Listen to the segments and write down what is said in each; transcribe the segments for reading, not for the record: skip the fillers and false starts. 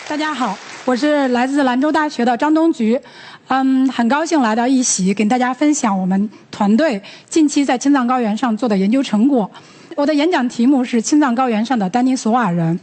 大家好，我是来自兰州大学的张东菊，很高兴来到一席，跟大家分享我们团队近期在青藏高原上做的研究成果。我的演讲题目是青藏高原上的丹尼索瓦人。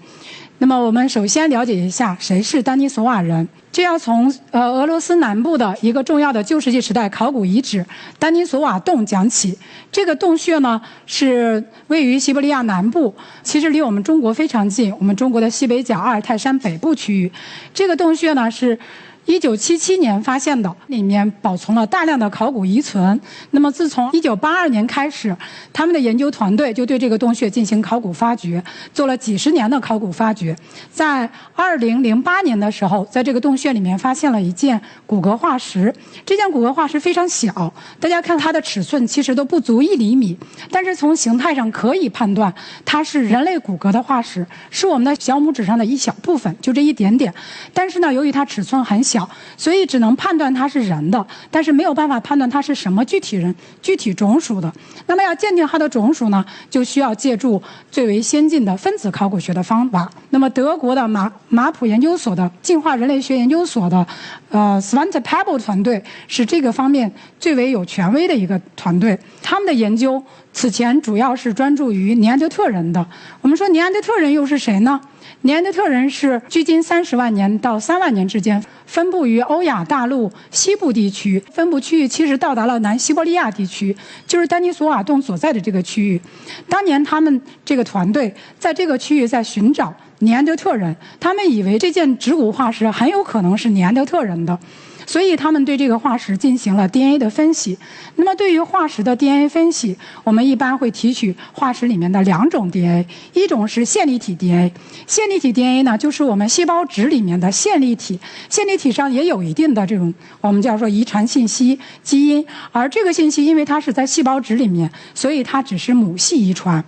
那么我们首先了解一下谁是丹尼索瓦人。这要从俄罗斯南部的一个重要的旧石器时代考古遗址丹尼索瓦洞讲起。这个洞穴呢是位于西伯利亚南部，其实离我们中国非常近，我们中国的西北角阿尔泰山北部区域。这个洞穴呢是1977年发现的，里面保存了大量的考古遗存。那么自从1982年开始，他们的研究团队就对这个洞穴进行考古发掘，做了几十年的考古发掘。在2008年的时候，在这个洞穴里面发现了一件骨骼化石。这件骨骼化石非常小，大家看它的尺寸其实都不足1厘米，但是从形态上可以判断它是人类骨骼的化石，是我们的小拇指上的一小部分，就这一点点。但是呢，由于它尺寸很小，所以只能判断它是人的，但是没有办法判断它是什么具体人、具体种属的。那么要鉴定它的种属呢，就需要借助最为先进的分子考古学的方法。那么德国的马普研究所的进化人类学研究所的Svante Pääbo 团队是这个方面最为有权威的一个团队。他们的研究此前主要是专注于尼安德特人的。我们说尼安德特人又是谁呢？尼安德特人是距今30万年到3万年之间，分布于欧亚大陆西部地区，分布区域其实到达了南西伯利亚地区，就是丹尼索瓦洞所在的这个区域。当年他们这个团队在这个区域在寻找尼安德特人，他们以为这件指骨化石很有可能是尼安德特人的，所以他们对这个化石进行了 DNA 的分析。那么对于化石的 DNA 分析，我们一般会提取化石里面的2种 DNA， 一种是线粒体 DNA。线粒体 DNA 呢，就是我们细胞质里面的线粒体，线粒体上也有一定的这种我们叫做遗传信息基因，而这个信息因为它是在细胞质里面，所以它只是母系遗传，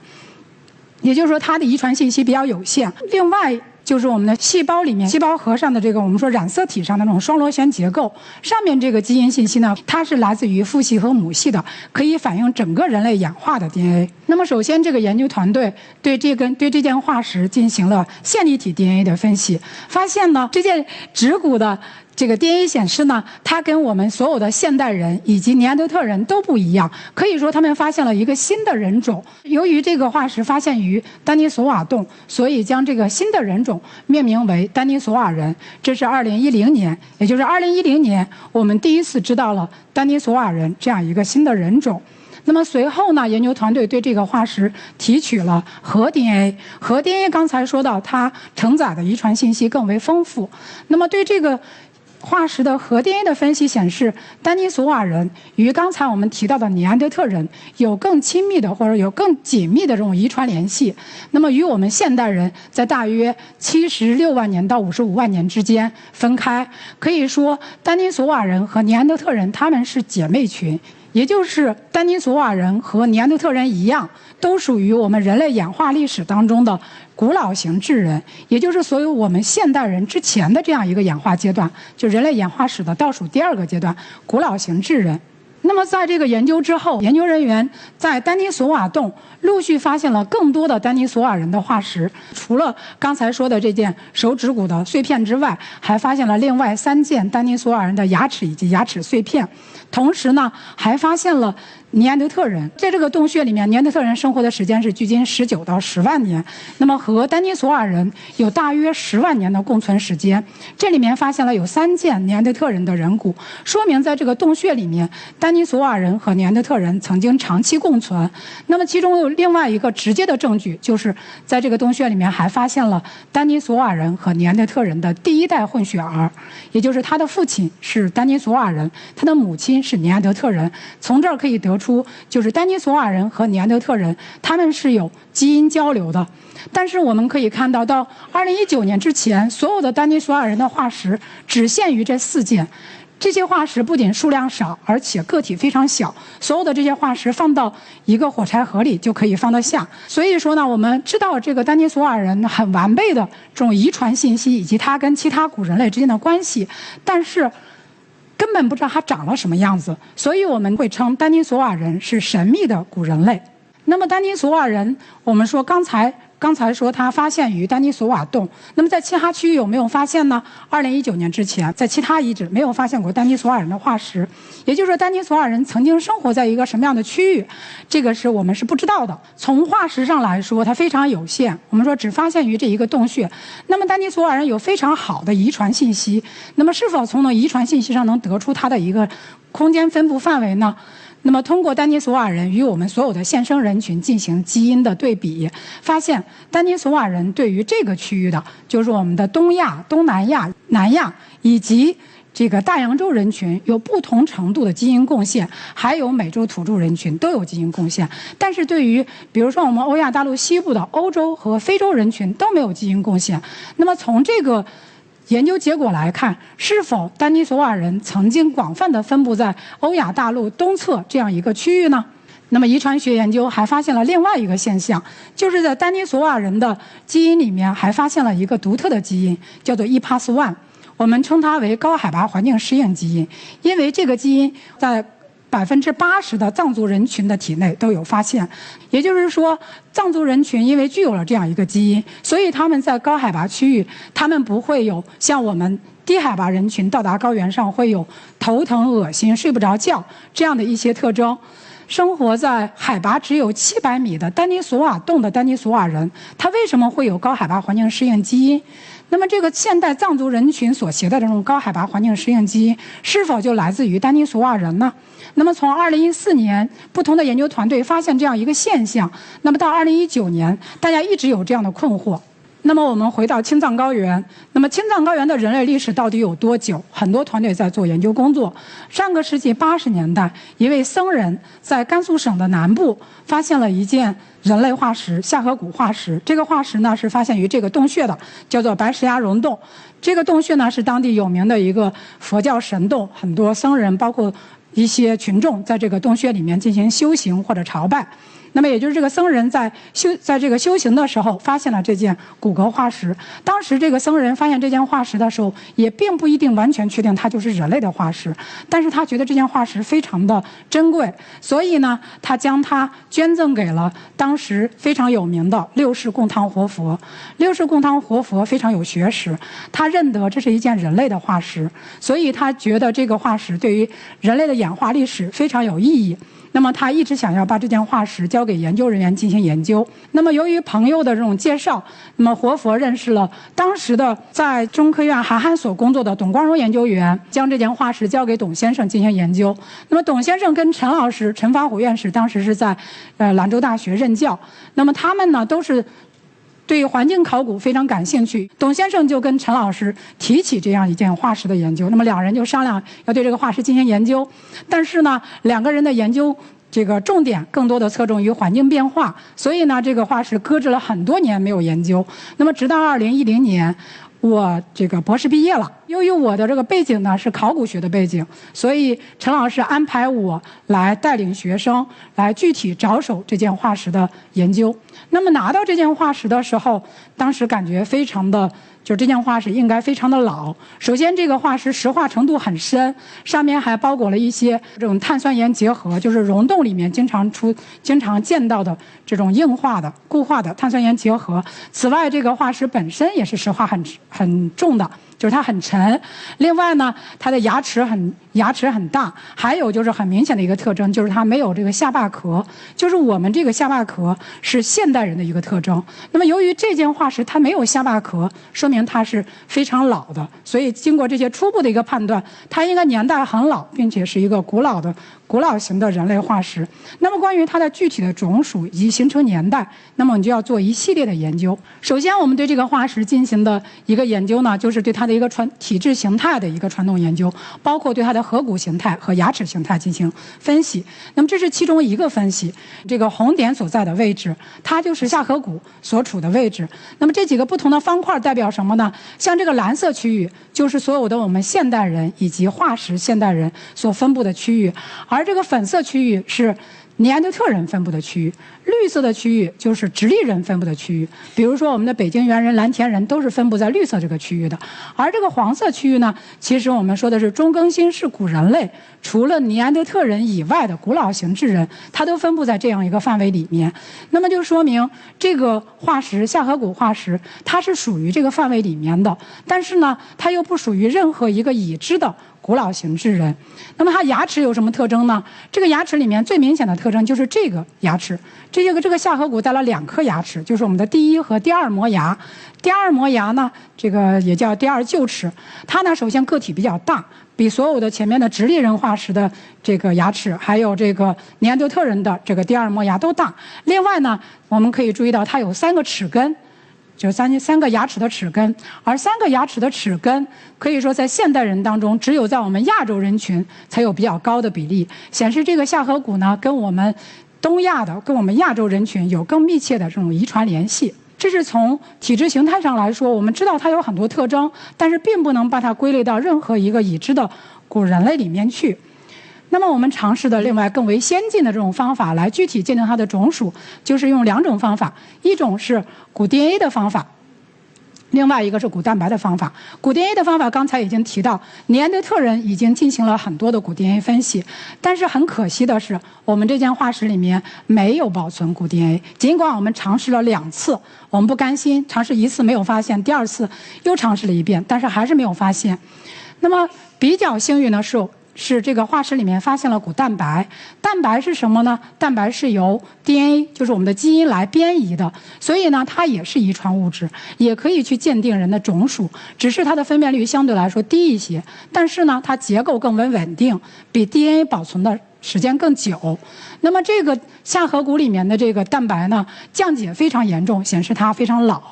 也就是说它的遗传信息比较有限。另外就是我们的细胞里面，细胞核上的这个我们说染色体上的那种双螺旋结构，上面这个基因信息呢，它是来自于父系和母系的，可以反映整个人类演化的 DNA。那么首先这个研究团队对这件化石进行了线粒体 DNA 的分析，发现呢这件指骨的这个 DNA 显示呢，它跟我们所有的现代人以及尼安德特人都不一样，可以说他们发现了一个新的人种。由于这个化石发现于丹尼索瓦洞，所以将这个新的人种命名为丹尼索瓦人。这是2010年，也就是2010年，我们第一次知道了丹尼索瓦人这样一个新的人种。那么随后呢，研究团队对这个化石提取了核 DNA， 核 DNA 刚才说到它承载的遗传信息更为丰富。那么对这个化石的核 DNA 的分析显示，丹尼索瓦人与刚才我们提到的尼安德特人有更亲密的或者有更紧密的这种遗传联系。那么与我们现代人在大约76万年到55万年之间分开，可以说丹尼索瓦人和尼安德特人他们是姐妹群。也就是丹尼索瓦人和尼安德特人一样，都属于我们人类演化历史当中的古老型智人，也就是所有我们现代人之前的这样一个演化阶段，就人类演化史的倒数第2个阶段，古老型智人。那么在这个研究之后，研究人员在丹尼索瓦洞陆续发现了更多的丹尼索瓦人的化石，除了刚才说的这件手指骨的碎片之外，还发现了另外3件丹尼索瓦人的牙齿以及牙齿碎片。同时呢，还发现了尼安德特人。在这个洞穴里面，尼安德特人生活的时间是距今19到10万年，那么和丹尼索瓦人有大约10万年的共存时间。这里面发现了有3件尼安德特人的人骨，说明在这个洞穴里面，丹尼索瓦人和尼安德特人曾经长期共存。那么其中有另外一个直接的证据，就是在这个洞穴里面还发现了丹尼索瓦人和尼安德特人的第1代混血儿，也就是他的父亲是丹尼索瓦人，他的母亲是尼安德特人。从这儿可以得出，就是丹尼索瓦人和尼安德特人他们是有基因交流的。但是我们可以看到，到2019年之前，所有的丹尼索瓦人的化石只限于这4件。这些化石不仅数量少，而且个体非常小，所有的这些化石放到一个火柴盒里就可以放得下。所以说呢，我们知道这个丹尼索瓦人很完备的这种遗传信息以及它跟其他古人类之间的关系，但是根本不知道它长了什么样子，所以我们会称丹尼索瓦人是神秘的古人类。那么丹尼索瓦人，我们说刚才刚才说它发现于丹尼索瓦洞，那么在其他区域有没有发现呢？2019年之前，在其他遗址没有发现过丹尼索瓦人的化石，也就是说丹尼索瓦人曾经生活在一个什么样的区域，这个是我们是不知道的。从化石上来说，它非常有限，我们说只发现于这一个洞穴。那么丹尼索瓦人有非常好的遗传信息，那么是否从遗传信息上能得出它的一个空间分布范围呢？那么通过丹尼索瓦人与我们所有的现生人群进行基因的对比，发现丹尼索瓦人对于这个区域的，就是我们的东亚、东南亚、南亚以及这个大洋洲人群有不同程度的基因贡献，还有美洲土著人群都有基因贡献。但是对于比如说我们欧亚大陆西部的欧洲和非洲人群都没有基因贡献。那么从这个研究结果来看，是否丹尼索瓦人曾经广泛地分布在欧亚大陆东侧这样一个区域呢？那么遗传学研究还发现了另外一个现象，就是在丹尼索瓦人的基因里面还发现了一个独特的基因，叫做 EPAS1， 我们称它为高海拔环境适应基因，因为这个基因在80%的藏族人群的体内都有发现，也就是说，藏族人群因为具有了这样一个基因，所以他们在高海拔区域，他们不会有像我们低海拔人群到达高原上会有头疼、恶心、睡不着觉这样的一些特征。生活在海拔只有700米的丹尼索瓦洞的丹尼索瓦人，他为什么会有高海拔环境适应基因？那么这个现代藏族人群所携带的这种高海拔环境适应基因，是否就来自于丹尼索瓦人呢？那么从2014年，不同的研究团队发现这样一个现象，那么到2019年，大家一直有这样的困惑。那么我们回到青藏高原，那么青藏高原的人类历史到底有多久？很多团队在做研究工作。上个世纪80年代，一位僧人在甘肃省的南部发现了一件人类化石——下颌骨化石。这个化石呢是发现于这个洞穴的，叫做白石崖溶洞。这个洞穴呢是当地有名的一个佛教神洞，很多僧人包括一些群众在这个洞穴里面进行修行或者朝拜。那么也就是这个僧人在这个修行的时候发现了这件骨骼化石。当时这个僧人发现这件化石的时候，也并不一定完全确定它就是人类的化石，但是他觉得这件化石非常的珍贵，所以呢，他将它捐赠给了当时非常有名的六世贡汤活佛。六世贡汤活佛非常有学识，他认得这是一件人类的化石，所以他觉得这个化石对于人类的演化历史非常有意义。那么他一直想要把这件化石交给研究人员进行研究。那么由于朋友的这种介绍，那么活佛认识了当时的在中科院韩汉所工作的董光荣研究员，将这件化石交给董先生进行研究。那么董先生跟陈老师、陈发虎院士当时是在兰州大学任教。那么他们呢都是对环境考古非常感兴趣，董先生就跟陈老师提起这样一件化石的研究，那么两人就商量要对这个化石进行研究，但是呢，两个人的研究这个重点更多的侧重于环境变化，所以呢，这个化石搁置了很多年没有研究。那么直到2010年，我这个博士毕业了。由于我的这个背景呢是考古学的背景，所以陈老师安排我来带领学生来具体着手这件化石的研究。那么拿到这件化石的时候，当时感觉非常的，就这件化石应该非常的老。首先，这个化石石化程度很深，上面还包裹了一些这种碳酸盐结合，就是溶洞里面经常见到的这种硬化的、固化的碳酸盐结合。此外，这个化石本身也是石化很重的，就是它很沉。另外呢，它的牙齿很大，还有就是很明显的一个特征，就是它没有这个下巴壳，就是我们这个下巴壳是现代人的一个特征。那么由于这件化石它没有下巴壳，说明它是非常老的，所以经过这些初步的一个判断，它应该年代很老，并且是一个古老型的人类化石。那么关于它的具体的种属以及形成年代，那么我们就要做一系列的研究。首先，我们对这个化石进行的一个研究呢，就是对它的一个体质形态的一个传统研究，包括对它的颌骨形态和牙齿形态进行分析。那么这是其中一个分析，这个红点所在的位置，它就是下颌骨所处的位置。那么这几个不同的方块代表什么呢？像这个蓝色区域，就是所有的我们现代人以及化石现代人所分布的区域，而这个粉色区域是尼安德特人分布的区域，绿色的区域就是直立人分布的区域。比如说，我们的北京猿人、蓝田人都是分布在绿色这个区域的。而这个黄色区域呢，其实我们说的是中更新世古人类，除了尼安德特人以外的古老型智人，它都分布在这样一个范围里面。那么就说明这个化石下颌骨化石，它是属于这个范围里面的，但是呢，它又不属于任何一个已知的古老型智人。那么它牙齿有什么特征呢？这个牙齿里面最明显的特征就是这个牙齿，这个下颌骨带了2颗牙齿，就是我们的第一和第二磨牙。第二磨牙呢，这个也叫第二臼齿，它呢首先个体比较大，比所有的前面的直立人化石的这个牙齿，还有这个尼安德特人的这个第二磨牙都大。另外呢，我们可以注意到它有3个齿根。就三个牙齿的齿根，而3个牙齿的齿根可以说在现代人当中，只有在我们亚洲人群才有比较高的比例，显示这个下颌骨呢跟我们东亚的、跟我们亚洲人群有更密切的这种遗传联系。这是从体质形态上来说，我们知道它有很多特征，但是并不能把它归类到任何一个已知的古人类里面去。那么我们尝试的另外更为先进的这种方法来具体鉴定它的种属，就是用2种方法，一种是骨 DNA 的方法，另外一个是骨蛋白的方法。骨 DNA 的方法刚才已经提到，尼安德特人已经进行了很多的骨 DNA 分析，但是很可惜的是，我们这件化石里面没有保存骨 DNA。尽管我们尝试了2次，我们不甘心，尝试1次没有发现，第2次又尝试了1遍，但是还是没有发现。那么比较幸运的是这个化石里面发现了骨蛋白。蛋白是什么呢？蛋白是由 DNA， 就是我们的基因来编译的，所以呢，它也是遗传物质，也可以去鉴定人的种属，只是它的分辨率相对来说低一些，但是呢，它结构更为稳定，比 DNA 保存的时间更久。那么这个下颌骨里面的这个蛋白呢，降解非常严重，显示它非常老。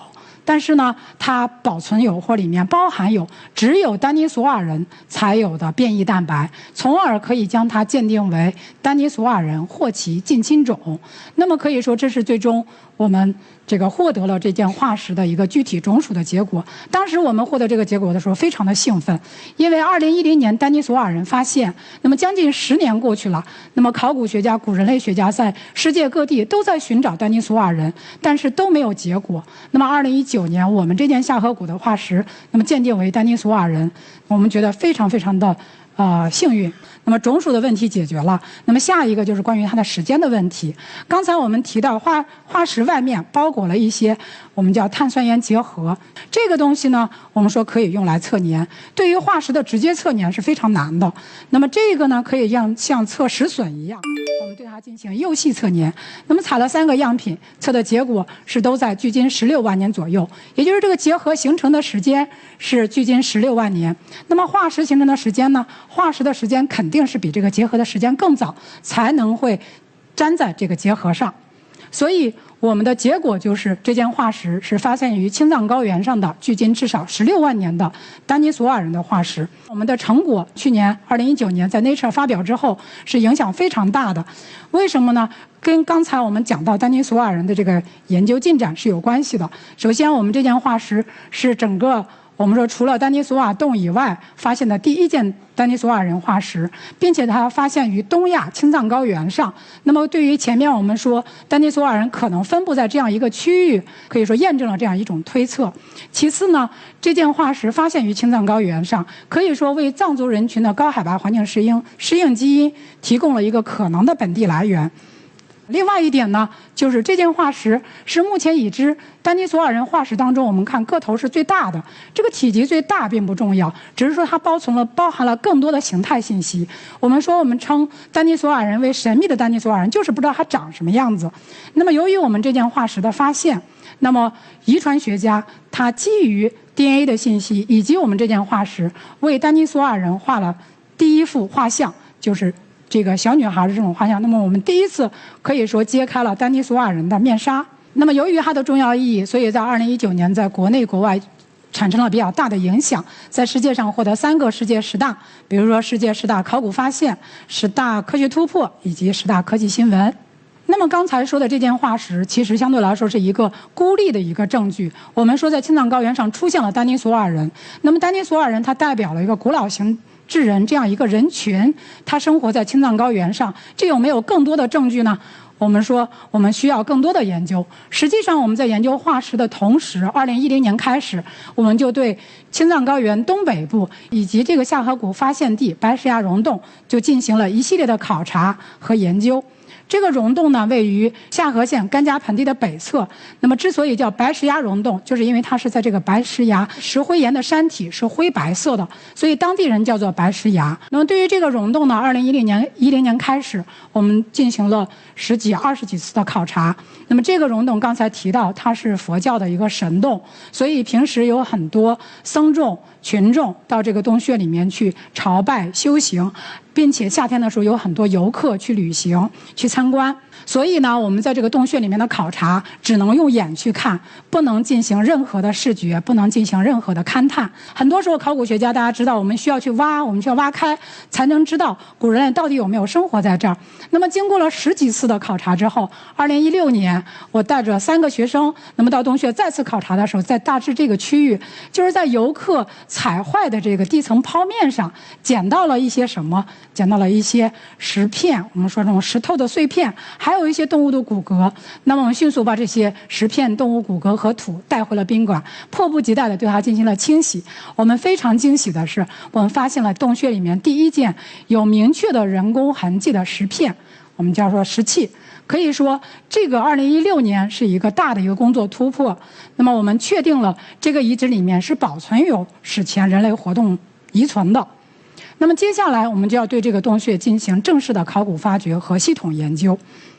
但是呢，它保存有或里面包含有只有丹尼索瓦人才有的变异蛋白，从而可以将它鉴定为丹尼索瓦人或其近亲种。那么可以说，这是最终我们这个获得了这件化石的一个具体种属的结果。当时我们获得这个结果的时候，非常的兴奋，因为2010年丹尼索瓦人发现，那么将近10年过去了，那么考古学家、古人类学家在世界各地都在寻找丹尼索瓦人，但是都没有结果。那么2019年，我们这件下颌骨的化石，那么鉴定为丹尼索瓦人，我们觉得非常非常的幸运。那么种属的问题解决了，那么下一个就是关于它的时间的问题。刚才我们提到化石外面包裹了一些我们叫碳酸盐结合，这个东西呢，我们说可以用来测年。对于化石的直接测年是非常难的。那么这个呢，可以像测石笋一样，我们对它进行幼细测年。那么采了3个样品，测的结果是都在距今16万年左右，也就是这个结合形成的时间是距今16万年。那么化石形成的时间呢？化石的时间肯定是比这个结合的时间更早，才能会粘在这个结合上。所以我们的结果就是这件化石是发现于青藏高原上的距今至少16万年的丹尼索瓦人的化石。我们的成果去年2019年在 Nature 发表之后是影响非常大的。为什么呢？跟刚才我们讲到丹尼索瓦人的这个研究进展是有关系的。首先，我们这件化石是整个我们说除了丹尼索瓦洞以外发现的第1件丹尼索瓦人化石，并且它发现于东亚青藏高原上。那么对于前面我们说丹尼索瓦人可能分布在这样一个区域，可以说验证了这样一种推测。其次呢，这件化石发现于青藏高原上，可以说为藏族人群的高海拔环境适应基因提供了一个可能的本地来源。另外一点呢，就是这件化石是目前已知丹尼索瓦人化石当中，我们看个头是最大的。这个体积最大并不重要，只是说它包含了更多的形态信息。我们称丹尼索瓦人为神秘的丹尼索瓦人，就是不知道它长什么样子。那么由于我们这件化石的发现，那么遗传学家他基于 DNA 的信息以及我们这件化石，为丹尼索瓦人画了第一幅画像，就是这个小女孩的这种画像。那么我们第一次可以说揭开了丹尼索瓦人的面纱。那么由于它的重要意义，所以在2019年在国内国外产生了比较大的影响，在世界上获得3个世界10大，比如说世界10大考古发现、10大科学突破以及10大科技新闻。那么刚才说的这件化石，其实相对来说是一个孤立的一个证据。我们说在青藏高原上出现了丹尼索瓦人，那么丹尼索瓦人它代表了一个古老型智人这样一个人群，他生活在青藏高原上，这有没有更多的证据呢？我们说，我们需要更多的研究。实际上，我们在研究化石的同时，2010年开始，我们就对青藏高原东北部以及这个下颌谷发现地白石崖溶洞就进行了一系列的考察和研究。这个溶洞呢，位于下颌县甘家盆地的北侧。那么，之所以叫白石崖溶洞，就是因为它是在这个白石崖石灰岩的山体是灰白色的，所以当地人叫做白石崖。那么，对于这个溶洞呢，2010年开始，我们进行了10几、20几次的考察。那么，这个溶洞刚才提到，它是佛教的一个神洞，所以平时有很多僧众群众到这个洞穴里面去朝拜修行，并且夏天的时候有很多游客去旅行去参观。所以呢，我们在这个洞穴里面的考察只能用眼去看，不能进行任何的视觉，不能进行任何的勘探。很多时候考古学家大家知道，我们需要去挖，我们需要挖开才能知道古人类到底有没有生活在这儿。那么经过了10几次的考察之后，2016年我带着3个学生，那么到洞穴再次考察的时候，在大致这个区域，就是在游客踩坏的这个地层剖面上捡到了一些什么？捡到了一些石片，我们说这种石头的碎片，还有一些动物的骨骼。那么我们迅速把这些石片、动物骨骼和土带回了宾馆，迫不及待地对它进行了清洗。我们非常惊喜的是，我们发现了洞穴里面第一件有明确的人工痕迹的石片，我们叫做石器。可以说，这个2016年是一个大的一个工作突破。那么我们确定了这个遗址里面是保存有史前人类活动遗存的。那么接下来我们就要对这个洞穴进行正式的考古发掘和系统研究。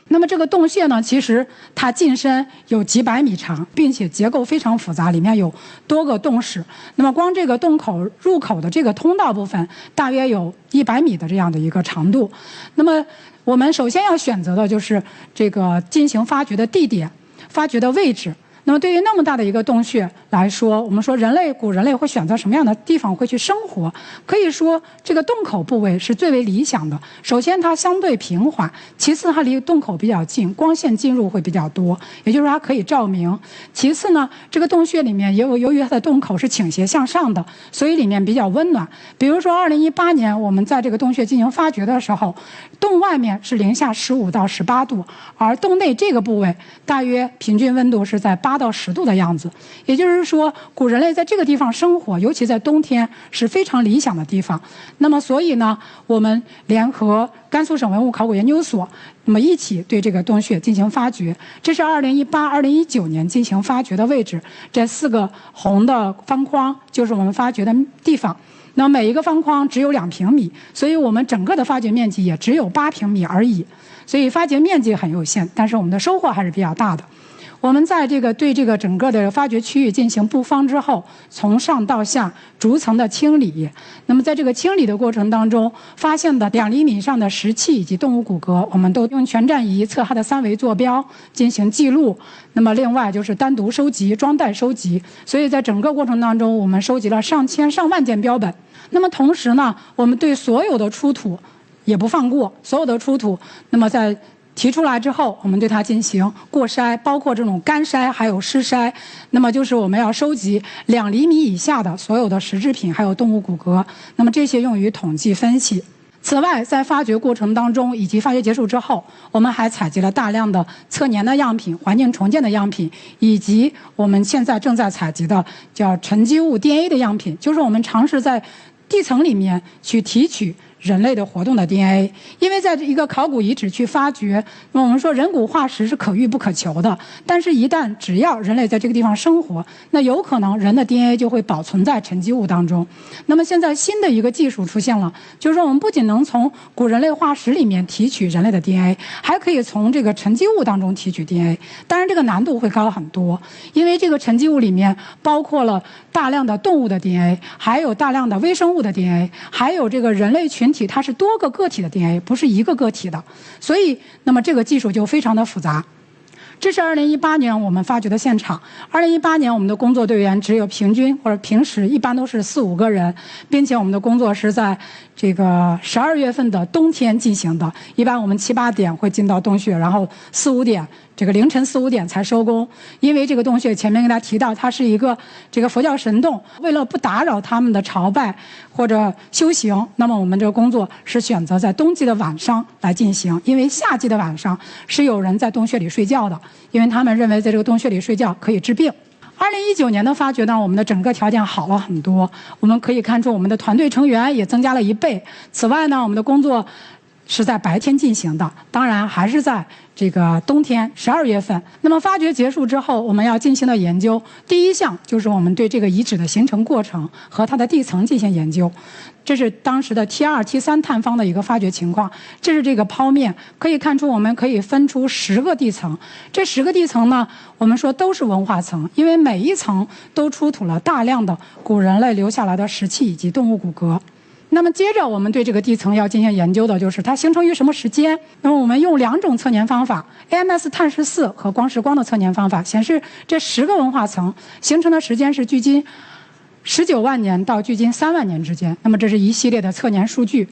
那么这个洞穴呢，其实它进深有几百米长，并且结构非常复杂，里面有多个洞室。那么光这个洞口入口的这个通道部分，大约有100米的这样的一个长度。那么我们首先要选择的就是这个进行发掘的地点、发掘的位置。那么对于那么大的一个洞穴来说，我们说古人类会选择什么样的地方会去生活？可以说这个洞口部位是最为理想的。首先它相对平缓，其次它离洞口比较近，光线进入会比较多，也就是说它可以照明。其次呢，这个洞穴里面由于它的洞口是倾斜向上的，所以里面比较温暖。比如说2018年我们在这个洞穴进行发掘的时候，洞外面是-15到18度，而洞内这个部位大约平均温度是在8到10度的样子。也就是说，古人类在这个地方生活，尤其在冬天是非常理想的地方。那么所以呢，我们联合甘肃省文物考古研究所，那么一起对这个洞穴进行发掘。这是2018、2019年进行发掘的位置，这4个红的方框就是我们发掘的地方。那每一个方框只有2平米，所以我们整个的发掘面积也只有8平米而已。所以发掘面积很有限，但是我们的收获还是比较大的。我们在对这个整个的发掘区域进行布方之后，从上到下逐层的清理。那么在这个清理的过程当中，发现的2厘米以上的石器以及动物骨骼，我们都用全站仪测它的3维坐标进行记录。那么另外就是单独收集、装袋收集。所以在整个过程当中，我们收集了上千上万件标本。那么同时呢，我们对所有的出土也不放过，所有的出土，那么在提出来之后，我们对它进行过筛，包括这种干筛还有湿筛。那么就是我们要收集2厘米以下的所有的石制品，还有动物骨骼。那么这些用于统计分析。此外，在发掘过程当中以及发掘结束之后，我们还采集了大量的测年的样品、环境重建的样品，以及我们现在正在采集的叫沉积物 DNA 的样品，就是我们尝试在地层里面去提取人类的活动的 DNA。 因为在一个考古遗址去发掘，那么我们说人骨化石是可遇不可求的，但是只要人类在这个地方生活，那有可能人的 DNA 就会保存在沉积物当中。那么现在新的一个技术出现了，就是说我们不仅能从古人类化石里面提取人类的 DNA， 还可以从这个沉积物当中提取 DNA。 当然这个难度会高很多，因为这个沉积物里面包括了大量的动物的 DNA， 还有大量的微生物的 DNA， 还有这个人类群体它是多个个体的 DNA， 不是一个个体的。所以那么这个技术就非常的复杂。这是2018年我们发掘的现场。2018年我们的工作队员只有平均或者平时一般都是4、5个人，并且我们的工作是在这个12月份的冬天进行的。一般我们7、8点会进到洞穴，然后4、5点这个凌晨4、5点才收工。因为这个洞穴前面跟大家提到，它是一个这个佛教神洞，为了不打扰他们的朝拜或者修行，那么我们这个工作是选择在冬季的晚上来进行，因为夏季的晚上是有人在洞穴里睡觉的，因为他们认为在这个洞穴里睡觉可以治病。2019年的发掘呢，我们的整个条件好了很多，我们可以看出我们的团队成员也增加了1倍。此外呢，我们的工作是在白天进行的，当然还是在这个冬天12月份。那么发掘结束之后，我们要进行的研究，第一项就是我们对这个遗址的形成过程和它的地层进行研究。这是当时的 T2、T3 探方的一个发掘情况。这是这个剖面，可以看出我们可以分出10个地层。这10个地层呢，我们说都是文化层，因为每一层都出土了大量的古人类留下来的石器以及动物骨骼。那么接着我们对这个地层要进行研究的就是它形成于什么时间。那么我们用2种测年方法 AMS 碳14和光时光的测年方法，显示这10个文化层形成的时间是距今19万年到距今3万年之间。那么这是一系列的测年数据。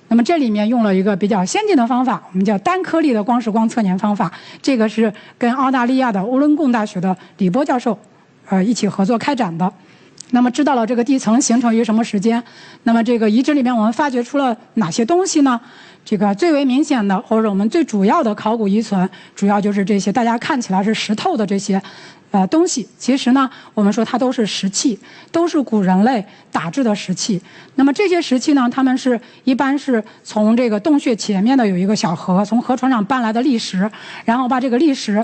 那么这里面用了一个比较先进的方法，我们叫单颗粒的光时光测年方法。这个是跟澳大利亚的乌伦贡大学的李波教授一起合作开展的。那么知道了这个地层形成于什么时间，那么这个遗址里面我们发掘出了哪些东西呢？这个最为明显的或者我们最主要的考古遗存，主要就是这些大家看起来是石头的这些东西。其实呢，我们说它都是石器，都是古人类打制的石器。那么这些石器呢，它们是一般是从这个洞穴前面的有一个小河，从河床上搬来的砾石，然后把这个砾石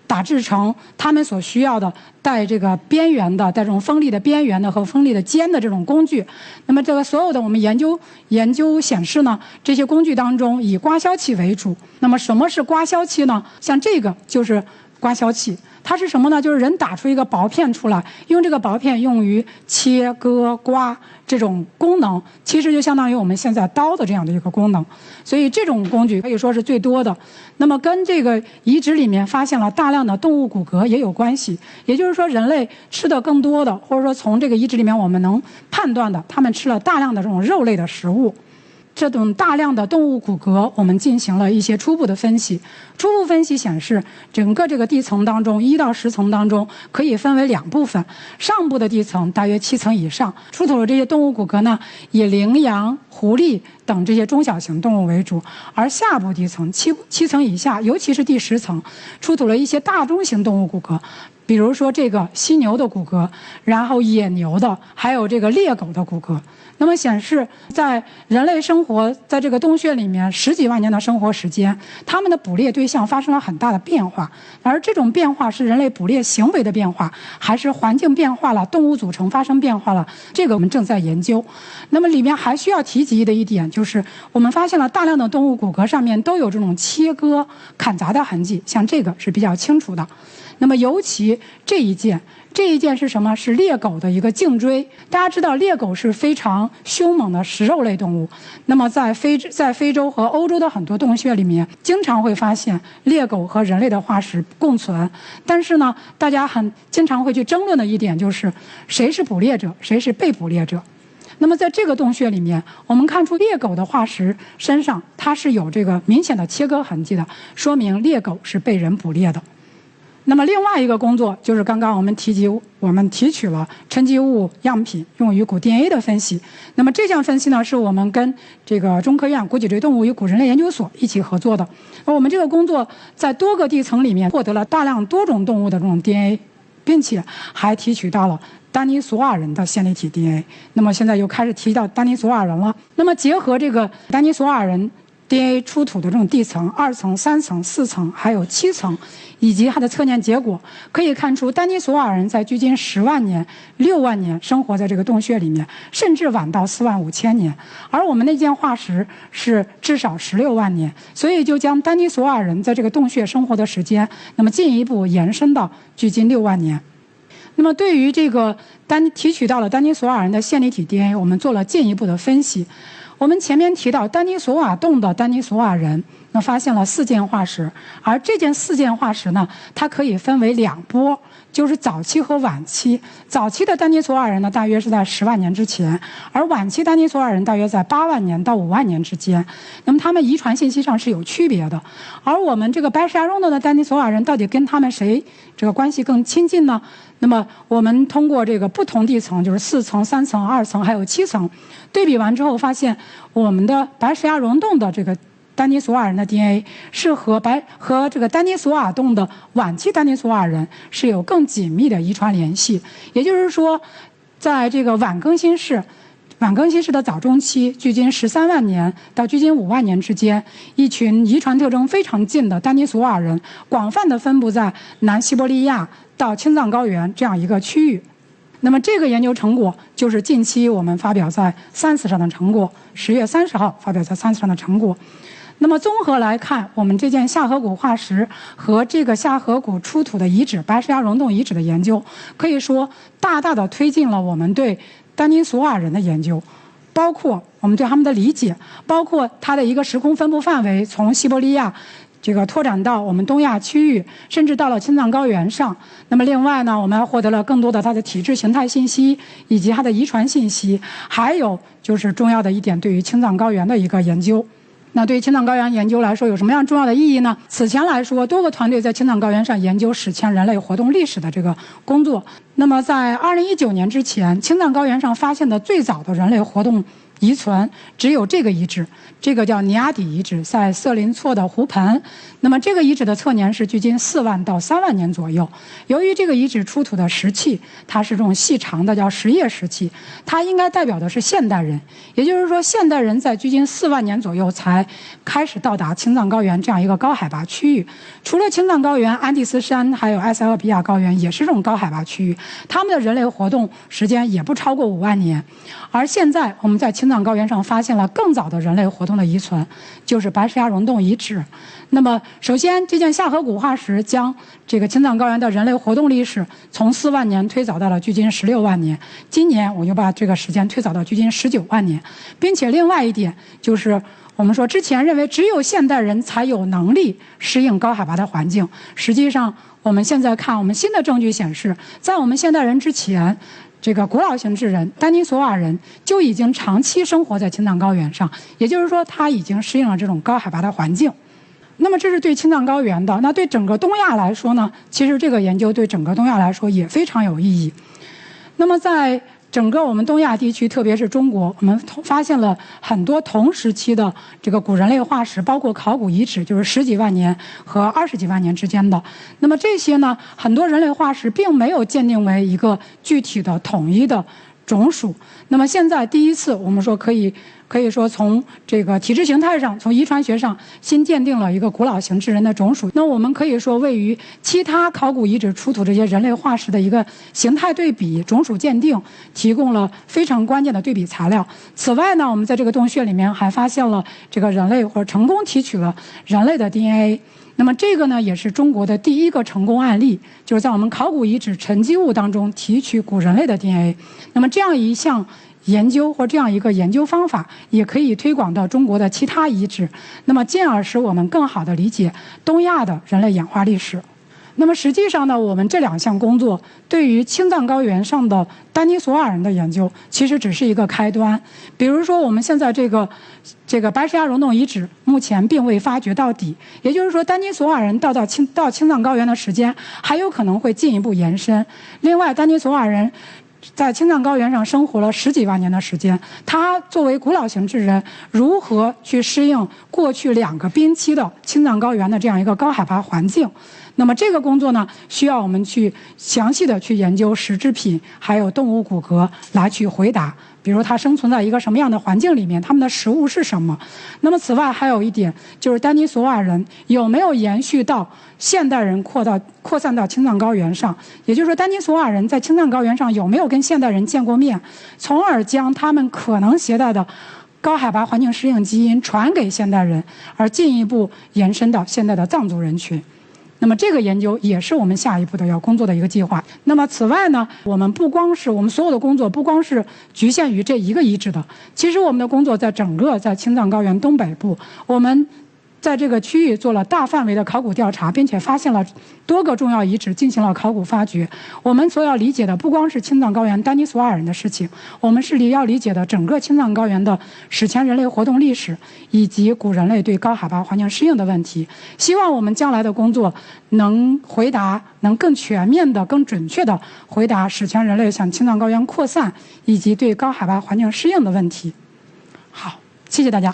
打制成他们所需要的带这个边缘的、带这种锋利的边缘的和锋利的尖的这种工具。那么这个所有的我们研究显示呢，这些工具当中以刮削器为主。那么什么是刮削器呢？像这个就是刮削器。它是什么呢？就是人打出一个薄片出来，用这个薄片用于切割刮这种功能，其实就相当于我们现在刀的这样的一个功能。所以这种工具可以说是最多的。那么跟这个遗址里面发现了大量的动物骨骼也有关系。也就是说，人类吃的更多的，或者说从这个遗址里面我们能判断的，他们吃了大量的这种肉类的食物。这种大量的动物骨骼，我们进行了一些初步的分析。初步分析显示，整个这个地层当中，1到10层当中可以分为2部分。上部的地层大约7层以上，出土了这些动物骨骼呢，以羚羊、狐狸等这些中小型动物为主；而下部地层7层以下，尤其是第10层，出土了一些大中型动物骨骼。比如说这个犀牛的骨骼，然后野牛的，还有这个猎狗的骨骼。那么显示，在人类生活在这个洞穴里面10几万年的生活时间，他们的捕猎对象发生了很大的变化。而这种变化是人类捕猎行为的变化，还是环境变化了，动物组成发生变化了？这个我们正在研究。那么里面还需要提及的一点就是，我们发现了大量的动物骨骼上面都有这种切割、砍砸的痕迹，像这个是比较清楚的。那么尤其这一件是什么？是猎狗的一个颈椎。大家知道猎狗是非常凶猛的食肉类动物。那么在非洲和欧洲的很多洞穴里面，经常会发现猎狗和人类的化石共存。但是呢，大家经常会去争论的一点就是谁是捕猎者，谁是被捕猎者。那么在这个洞穴里面，我们看出猎狗的化石身上它是有这个明显的切割痕迹的，说明猎狗是被人捕猎的。那么另外一个工作就是刚刚我们提取了沉积物样品用于古 DNA 的分析。那么这项分析呢，是我们跟这个中科院古脊椎动物与古人类研究所一起合作的。而我们这个工作在多个地层里面获得了大量多种动物的这种 DNA， 并且还提取到了丹尼索瓦人的线粒体 DNA。那么现在又开始提到丹尼索瓦人了。那么结合这个丹尼索瓦人DNA 出土的这种地层2层、3层、4层，还有7层，以及它的测验结果，可以看出丹尼索瓦人在距今10万年、6万年生活在这个洞穴里面，甚至晚到4万5千年。而我们那件化石是至少16万年，所以就将丹尼索瓦人在这个洞穴生活的时间，那么进一步延伸到距今6万年。那么对于这个提取到了丹尼索瓦人的线粒体 DNA， 我们做了进一步的分析。我们前面提到丹尼索瓦洞的丹尼索瓦人，那发现了4件化石，而这件4件化石呢，它可以分为2波，就是早期和晚期。早期的丹尼索瓦人呢，大约是在10万年之前，而晚期丹尼索瓦人大约在8万年到5万年之间。那么他们遗传信息上是有区别的。而我们这个白石崖溶洞的丹尼索瓦人到底跟他们谁这个关系更亲近呢？那么我们通过这个不同地层，就是4层、3层、2层还有7层，对比完之后发现，我们的白石崖溶洞的这个丹尼索瓦人的 DNA 是和这个丹尼索瓦洞的晚期丹尼索瓦人是有更紧密的遗传联系。也就是说，在这个晚更新世的早中期，距今13万年到距今5万年之间，一群遗传特征非常近的丹尼索瓦人广泛的分布在南西伯利亚到青藏高原这样一个区域。那么这个研究成果就是近期我们发表在 Science 上的成果，10月30号发表在 Science 上的成果。那么综合来看，我们这件下颌骨化石和这个下颌骨出土的遗址白石崖溶洞遗址的研究，可以说大大的推进了我们对丹尼索瓦人的研究，包括我们对他们的理解，包括它的一个时空分布范围从西伯利亚这个拓展到我们东亚区域，甚至到了青藏高原上。那么另外呢，我们还获得了更多的它的体质形态信息，以及它的遗传信息，还有就是重要的一点，对于青藏高原的一个研究。那对于青藏高原研究来说，有什么样重要的意义呢？此前来说，多个团队在青藏高原上研究史前人类活动历史的这个工作。那么在2019年之前，青藏高原上发现的最早的人类活动遗存只有这个遗址，这个叫尼亚底遗址，在色林措的湖盆。那么这个遗址的测年是距今4万到3万年左右。由于这个遗址出土的石器，它是这种细长的叫石叶石器，它应该代表的是现代人，也就是说现代人在距今4万年左右才开始到达青藏高原这样一个高海拔区域。除了青藏高原，安第斯山还有埃塞俄比亚高原也是这种高海拔区域，他们的人类活动时间也不超过5万年。而现在我们在青藏高原上发现了更早的人类活动的遗存，就是白石崖溶洞遗址。那么首先，这件下颌骨化石将这个青藏高原的人类活动历史从4万年推早到了距今16万年。今年我就把这个时间推早到距今19万年，并且另外一点就是我们说之前认为只有现代人才有能力适应高海拔的环境，实际上我们现在看，我们新的证据显示，在我们现代人之前，这个古老型智人丹尼索瓦人就已经长期生活在青藏高原上，也就是说他已经适应了这种高海拔的环境。那么这是对青藏高原的。那对整个东亚来说呢，其实这个研究对整个东亚来说也非常有意义。那么在整个我们东亚地区，特别是中国，我们发现了很多同时期的这个古人类化石，包括考古遗址，就是10几万年和20几万年之间的。那么这些呢，很多人类化石并没有鉴定为一个具体的统一的种属。那么现在第一次，我们说可以说从这个体质形态上，从遗传学上新鉴定了一个古老型智人的种属。那我们可以说位于其他考古遗址出土这些人类化石的一个形态对比、种属鉴定，提供了非常关键的对比材料。此外呢，我们在这个洞穴里面还发现了这个人类，或者成功提取了人类的 DNA。那么这个呢，也是中国的第一个成功案例，就是在我们考古遗址沉积物当中提取古人类的 DNA。那么这样一项研究或这样一个研究方法，也可以推广到中国的其他遗址，那么进而使我们更好地理解东亚的人类演化历史。那么实际上呢，我们这2项工作对于青藏高原上的丹尼索瓦人的研究，其实只是一个开端。比如说，我们现在这个白石崖溶洞遗址目前并未发掘到底，也就是说，丹尼索瓦人到青藏高原的时间还有可能会进一步延伸。另外，丹尼索瓦人在青藏高原上生活了10几万年的时间，他作为古老型智人，如何去适应过去2个冰期的青藏高原的这样一个高海拔环境？那么这个工作呢，需要我们去详细的去研究石制品，还有动物骨骼来去回答。比如它生存在一个什么样的环境里面，它们的食物是什么？那么此外还有一点，就是丹尼索瓦人有没有延续到现代人扩散到青藏高原上？也就是说，丹尼索瓦人在青藏高原上有没有跟现代人见过面，从而将他们可能携带的高海拔环境适应基因传给现代人，而进一步延伸到现代的藏族人群。那么这个研究也是我们下一步的要工作的一个计划。那么此外呢，我们不光是我们所有的工作不光是局限于这一个遗址的，其实我们的工作在整个在青藏高原东北部，我们在这个区域做了大范围的考古调查，并且发现了多个重要遗址，进行了考古发掘。我们所要理解的不光是青藏高原丹尼索瓦人的事情，我们是要理解的整个青藏高原的史前人类活动历史，以及古人类对高海拔环境适应的问题。希望我们将来的工作能更全面的、更准确的回答史前人类向青藏高原扩散以及对高海拔环境适应的问题。好，谢谢大家。